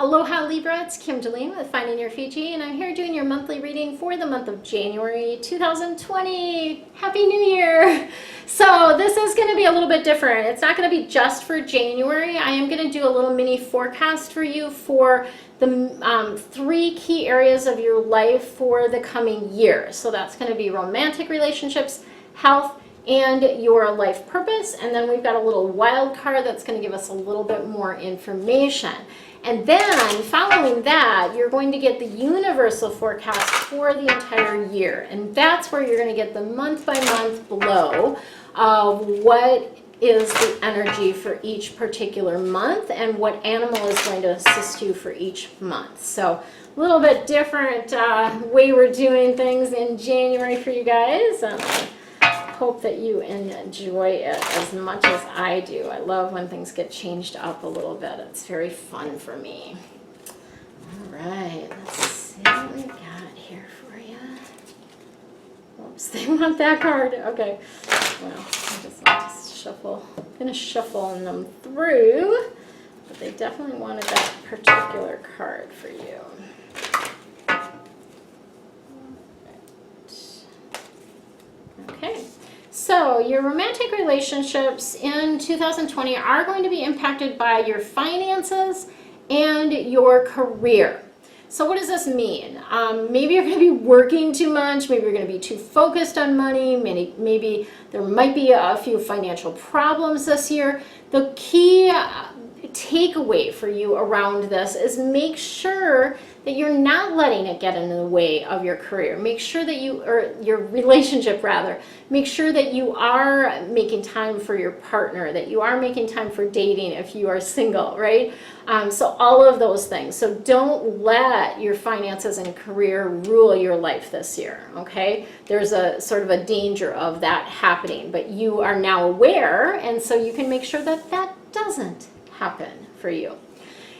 Aloha Libra, it's Kim Deline with Finding Your Fiji, and I'm here doing your monthly reading for the month of January 2020. Happy New Year! So this is going to be a little bit different. It's not going to be just for January. I am going to do a little mini forecast for you for the 3 key areas of your life for the coming year. So that's going to be romantic relationships, health, and your life purpose. And then we've got a little wild card that's going to give us a little bit more information. And then following that, you're going to get the universal forecast for the entire year. And that's where you're going to get the month by month flow of what is the energy for each particular month and what animal is going to assist you for each month. So a little bit different way we're doing things in January for you guys. Hope that you enjoy it as much as I do. I love when things get changed up a little bit. It's very fun for me. All right, let's see what we got here for you. Oops, they want that card. Okay, well, I just want to shuffle. I'm going to shuffle them through, but they definitely wanted that particular card for you. Okay. So your romantic relationships in 2020 are going to be impacted by your finances and your career. So what does this mean? Maybe you're going to be working too much. Maybe you're going to be too focused on money. Maybe there might be a few financial problems this year. The key takeaway for you around this is make sure that you're not letting it get in the way of your career. Make sure that or your relationship rather, make sure that you are making time for your partner, that you are making time for dating if you are single, right? So all of those things. So don't let your finances and career rule your life this year, okay? There's a sort of a danger of that happening, but you are now aware, and so you can make sure that that doesn't happen for you.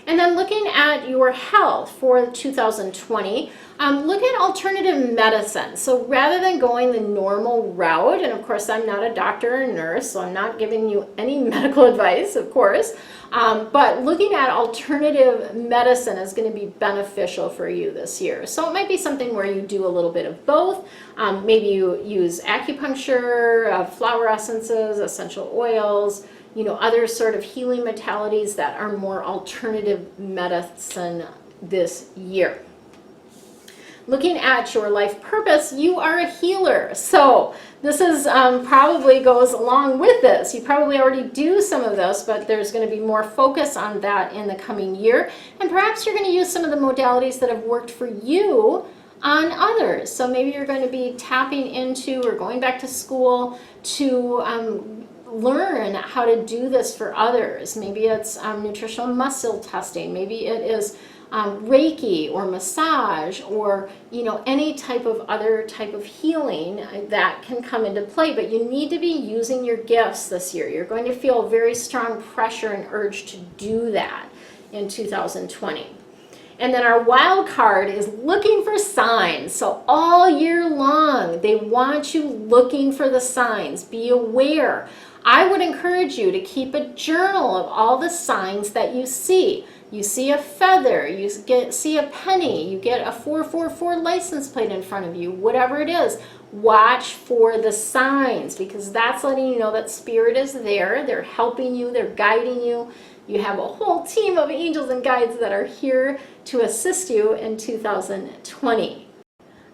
And then looking at your health for 2020, look at alternative medicine. So rather than going the normal route, and of course I'm not a doctor or nurse, so I'm not giving you any medical advice, of course, but looking at alternative medicine is going to be beneficial for you this year. So it might be something where you do a little bit of both. Maybe you use acupuncture, flower essences, essential oils, other sort of healing modalities that are more alternative medicine this year. Looking at your life purpose, you are a healer. So this is probably goes along with this. You probably already do some of this, but there's going to be more focus on that in the coming year. And perhaps you're going to use some of the modalities that have worked for you on others. So maybe you're going to be tapping into or going back to school to learn how to do this for others. Maybe it's nutritional muscle testing. Maybe it is Reiki or massage or any type of other type of healing that can come into play. But you need to be using your gifts this year. You're going to feel very strong pressure and urge to do that in 2020. And then our wild card is looking for signs. So all year long, they want you looking for the signs. Be aware. I would encourage you to keep a journal of all the signs that you see. You see a feather, you see a penny, you get a 444 license plate in front of you, whatever it is. Watch for the signs because that's letting you know that spirit is there. They're helping you, they're guiding you. You have a whole team of angels and guides that are here to assist you in 2020.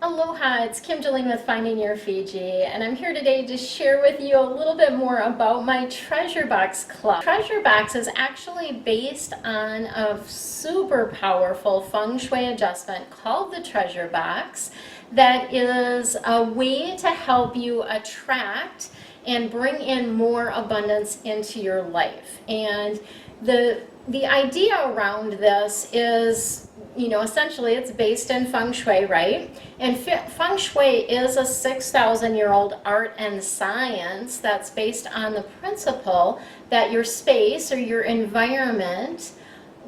Aloha, it's Kim Deline with Finding Your Fiji, and I'm here today to share with you a little bit more about my Treasure Box Club. Treasure Box is actually based on a super powerful Feng Shui adjustment called the Treasure Box that is a way to help you attract and bring in more abundance into your life. And the idea around this is, essentially it's based in Feng Shui, right? And Feng Shui is a 6,000-year-old art and science that's based on the principle that your space or your environment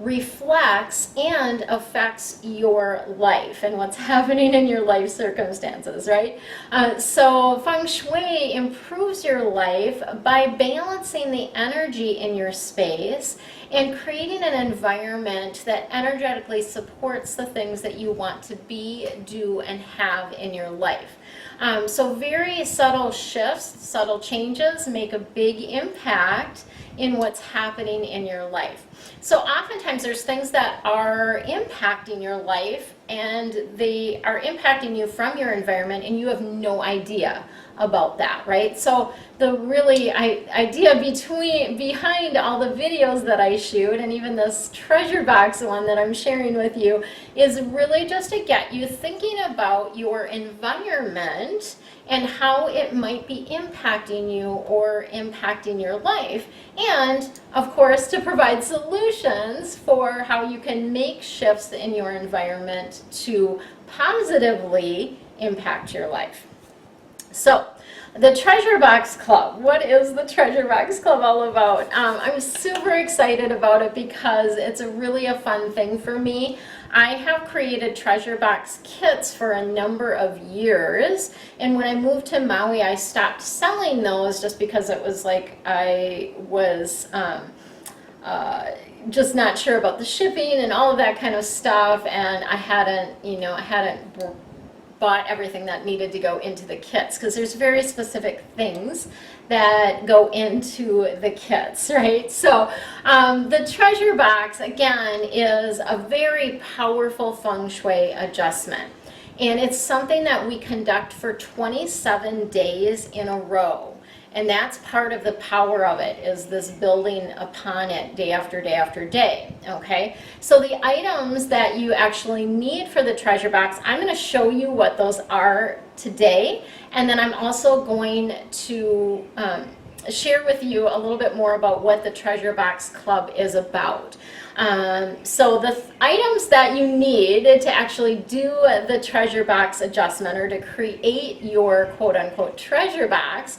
reflects and affects your life and what's happening in your life circumstances, right? So Feng Shui improves your life by balancing the energy in your space and creating an environment that energetically supports the things that you want to be, do, and have in your life. So very subtle shifts, subtle changes make a big impact in what's happening in your life. So oftentimes there's things that are impacting your life and they are impacting you from your environment and you have no idea about that, right? So the really idea behind all the videos that I shoot and even this treasure box one that I'm sharing with you is really just to get you thinking about your environment and how it might be impacting you or impacting your life. And of course, to provide solutions for how you can make shifts in your environment to positively impact your life. So, the Treasure Box Club. What is the Treasure Box Club all about? I'm super excited about it because it's really a fun thing for me. I have created treasure box kits for a number of years, and when I moved to Maui, I stopped selling those just because it was like I was just not sure about the shipping and all of that kind of stuff, and I hadn't bought everything that needed to go into the kits because there's very specific things that go into the kits, right? So the treasure box, again, is a very powerful feng shui adjustment. And it's something that we conduct for 27 days in a row. And that's part of the power of it, is this building upon it day after day after day, okay? So the items that you actually need for the treasure box, I'm going to show you what those are today, and then I'm also going to share with you a little bit more about what the Treasure Box Club is about. So the items that you need to actually do the treasure box adjustment or to create your quote-unquote treasure box,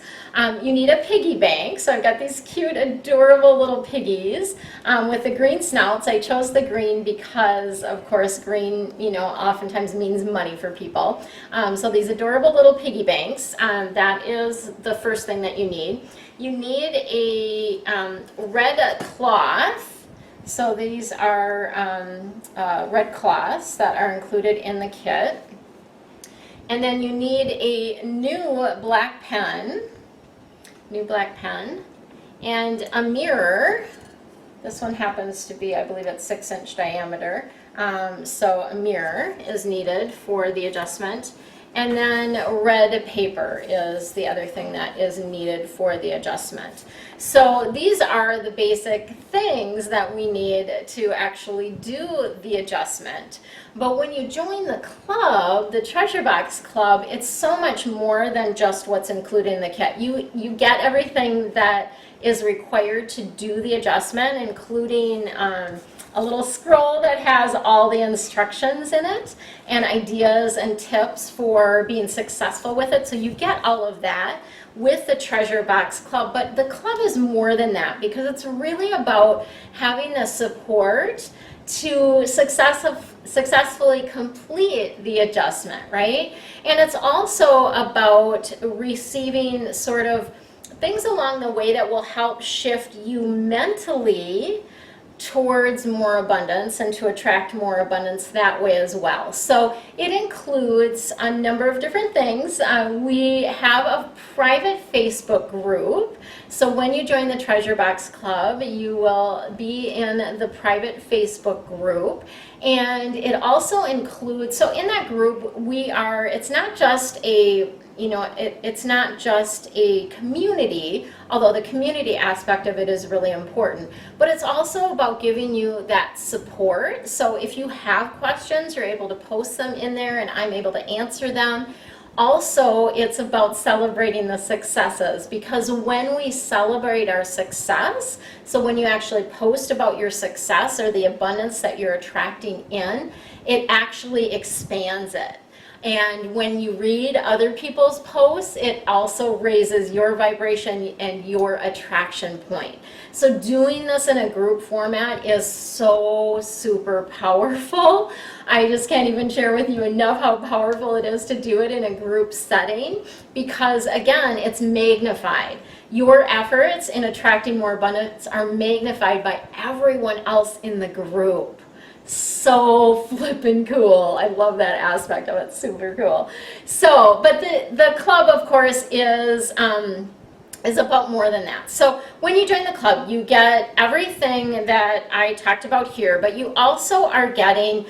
you need a piggy bank. So I've got these cute, adorable little piggies with the green snouts. I chose the green because, of course, green, oftentimes means money for people. So these adorable little piggy banks, that is the first thing that you need. You need a red cloth. So these are red cloths that are included in the kit. And then you need a new black pen, and a mirror. This one happens to be, I believe it's 6-inch diameter. So a mirror is needed for the adjustment. And then red paper is the other thing that is needed for the adjustment. So these are the basic things that we need to actually do the adjustment. But when you join the club, the Treasure Box Club, it's so much more than just what's included in the kit. You get everything that is required to do the adjustment, including a little scroll that has all the instructions in it and ideas and tips for being successful with it. So you get all of that with the Treasure Box Club, but the club is more than that because it's really about having the support to successfully complete the adjustment, right? And it's also about receiving sort of things along the way that will help shift you mentally towards more abundance and to attract more abundance that way as well. So it includes a number of different things. We have a private Facebook group. So when you join the Treasure Box Club, you will be in the private Facebook group. And it also includes, so in that group, it's not just it's not just a community, although the community aspect of it is really important, but it's also about giving you that support. So if you have questions, you're able to post them in there and I'm able to answer them. Also, it's about celebrating the successes, because when we celebrate our success, so when you actually post about your success or the abundance that you're attracting in, it actually expands it. And when you read other people's posts, it also raises your vibration and your attraction point. So doing this in a group format is so super powerful. I just can't even share with you enough how powerful it is to do it in a group setting, because again, it's magnified. Your efforts in attracting more abundance are magnified by everyone else in the group. So flippin' cool. I love that aspect of it. Super cool. So, but the club, of course, is about more than that. So when you join the club, you get everything that I talked about here, but you also are getting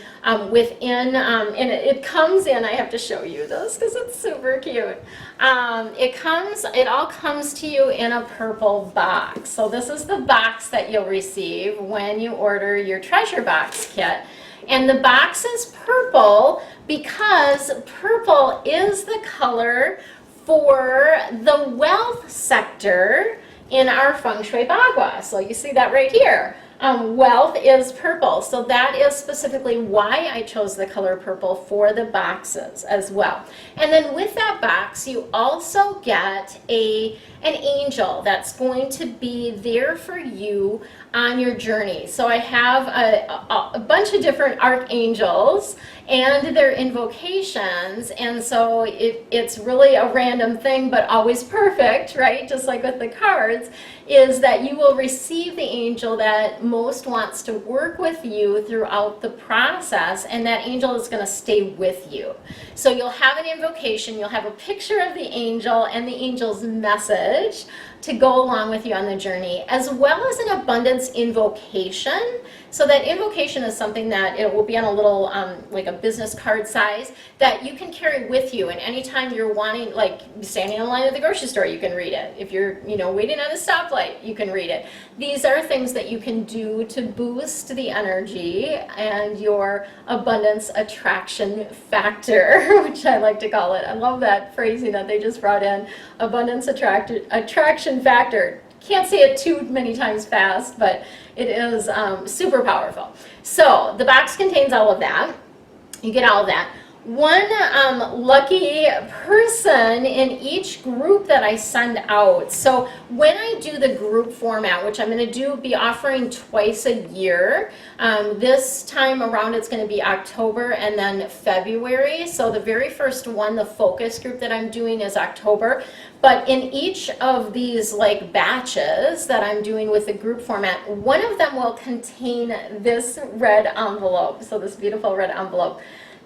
within, and it comes in, I have to show you this because it's super cute. It all comes to you in a purple box. So this is the box that you'll receive when you order your treasure box kit. And the box is purple because purple is the color for the wealth sector in our Feng Shui Bagua. So you see that right here. Wealth is purple. So that is specifically why I chose the color purple for the boxes as well. And then with that box, you also get an angel that's going to be there for you on your journey. So I have a bunch of different archangels and their invocations, and so it's really a random thing, but always perfect, right? Just like with the cards, is that you will receive the angel that most wants to work with you throughout the process, and that angel is going to stay with you. So you'll have an invocation, you'll have a picture of the angel and the angel's message to go along with you on the journey, as well as an abundance invocation. So that invocation is something that it will be on a little, like a business card size, that you can carry with you. And anytime you're wanting, like standing in line at the grocery store, you can read it. If you're, waiting at a stoplight, you can read it. These are things that you can do to boost the energy and your abundance attraction factor, which I like to call it. I love that phrasing that they just brought in, abundance attraction factor. Can't say it too many times fast, but it is super powerful. So the box contains all of that. You get all of that. One lucky person in each group that I send out. So when I do the group format, which I'm going to be offering twice a year, this time around it's going to be October and then February. So the very first one, the focus group that I'm doing, is October. But in each of these like batches that I'm doing with the group format, one of them will contain this red envelope. So this beautiful red envelope.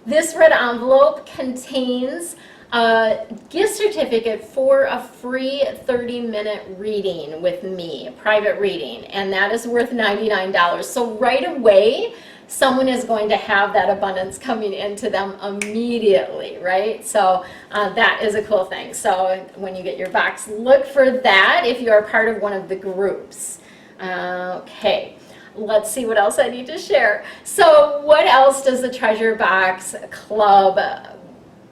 This red envelope contains a gift certificate for a free 30-minute reading with me, a private reading, and that is worth $99. So right away, someone is going to have that abundance coming into them immediately, right? So that is a cool thing. So when you get your box, look for that if you are part of one of the groups. Okay. Let's see what else I need to share. So what else does the Treasure Box Club,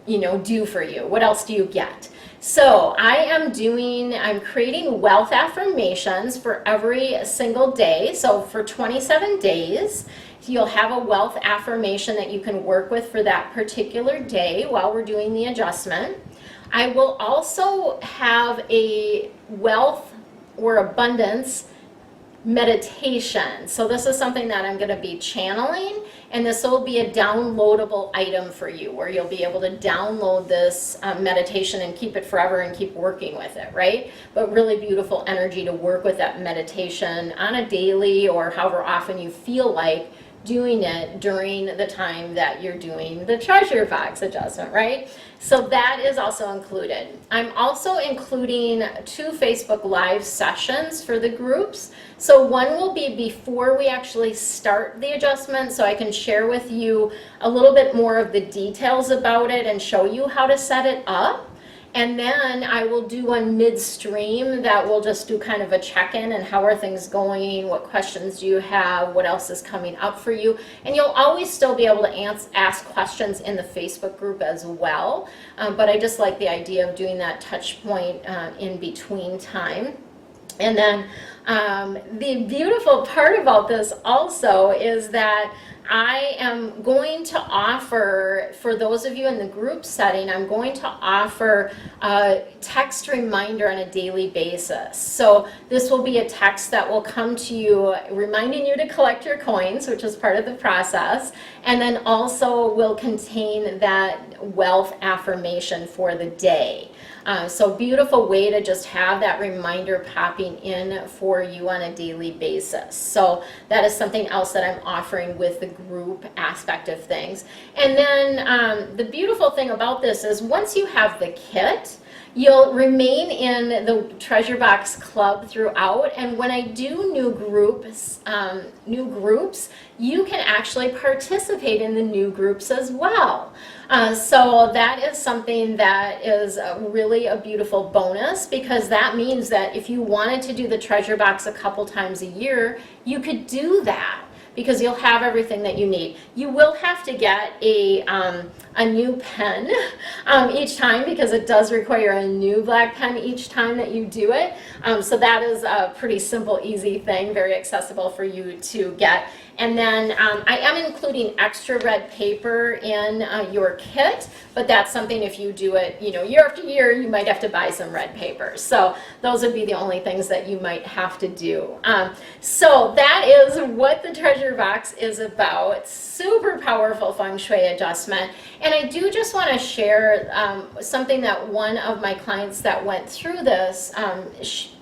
do for you? What else do you get? So I'm creating wealth affirmations for every single day. So for 27 days, you'll have a wealth affirmation that you can work with for that particular day while we're doing the adjustment. I will also have a wealth or abundance meditation. So this is something that I'm going to be channeling, and this will be a downloadable item for you where you'll be able to download this meditation and keep it forever and keep working with it, right? But really beautiful energy to work with that meditation on a daily or however often you feel like doing it during the time that you're doing the treasure box adjustment, right? So that is also included. I'm also including 2 Facebook Live sessions for the groups. So one will be before we actually start the adjustment, so I can share with you a little bit more of the details about it and show you how to set it up. And then I will do one midstream that will just do kind of a check-in and how are things going, what questions do you have, what else is coming up for you. And you'll always still be able to ask questions in the Facebook group as well. But I just like the idea of doing that touch point in between time. And then The beautiful part about this also is that I am going to offer, for those of you in the group setting, I'm going to offer a text reminder on a daily basis. So this will be a text that will come to you reminding you to collect your coins, which is part of the process, and then also will contain that wealth affirmation for the day. So beautiful way to just have that reminder popping in for you on a daily basis. So that is something else that I'm offering with the group aspect of things. And then the beautiful thing about this is once you have the kit, you'll remain in the Treasure Box Club throughout, and when I do new groups, you can actually participate in the new groups as well. So that is something that is really a beautiful bonus, because that means that if you wanted to do the Treasure Box a couple times a year, you could do that, because you'll have everything that you need. You will have to get a new pen each time, because it does require a new black pen each time that you do it. So that is a pretty simple, easy thing, very accessible for you to get. And then I am including extra red paper in your kit, but that's something if you do it, year after year, you might have to buy some red paper. So those would be the only things that you might have to do. So that is what the Treasure Box is about. Super powerful Feng Shui adjustment. And I do just want to share something that one of my clients that went through this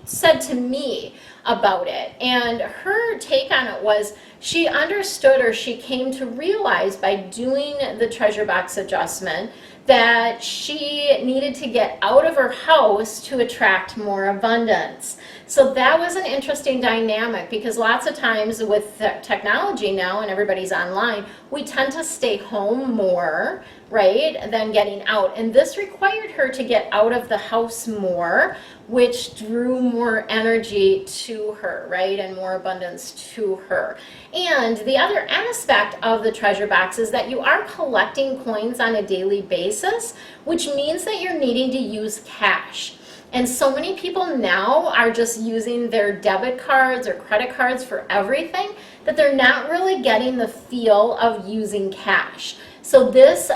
said to me about it. And her take on it was she understood, or she came to realize by doing the Treasure Box adjustment, that she needed to get out of her house to attract more abundance. So that was an interesting dynamic, because lots of times with technology now and everybody's online, we tend to stay home more, right, than getting out. And this required her to get out of the house more, which drew more energy to her, right, and more abundance to her. And the other aspect of the Treasure Box is that you are collecting coins on a daily basis, which means that you're needing to use cash. And so many people now are just using their debit cards or credit cards for everything that they're not really getting the feel of using cash. So this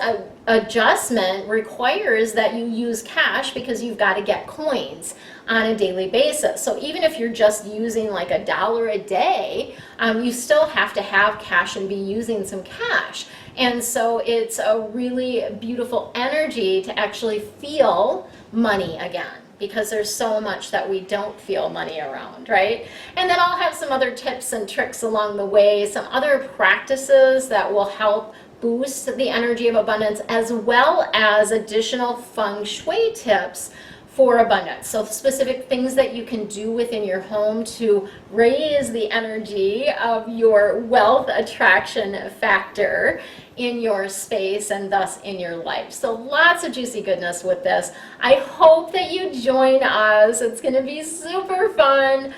adjustment requires that you use cash, because you've got to get coins on a daily basis. So even if you're just using like $1 a day, you still have to have cash and be using some cash. And so it's a really beautiful energy to actually feel money again, because there's so much that we don't feel money around, right? And then I'll have some other tips and tricks along the way, some other practices that will help boost the energy of abundance, as well as additional Feng Shui tips for abundance. So specific things that you can do within your home to raise the energy of your wealth attraction factor in your space and thus in your life. So lots of juicy goodness with this. I hope that you join us. It's going to be super fun,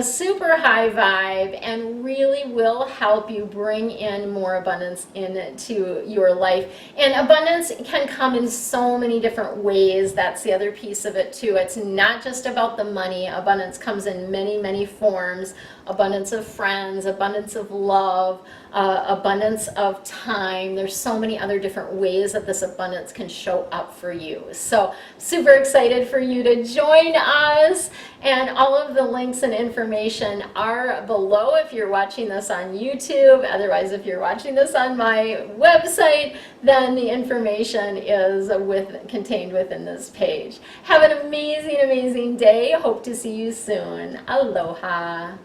super high vibe, and really will help you bring in more abundance into your life. And abundance can come in so many different ways. That's the other piece of it too. It's not just about the money. Abundance comes in many, many forms. Abundance of friends, abundance of love, abundance of time. There's so many other different ways that this abundance can show up for you. So super excited for you to join us. And all of the links and information are below if you're watching this on YouTube. Otherwise, if you're watching this on my website, then the information is contained within this page. Have an amazing, amazing day. Hope to see you soon. Aloha.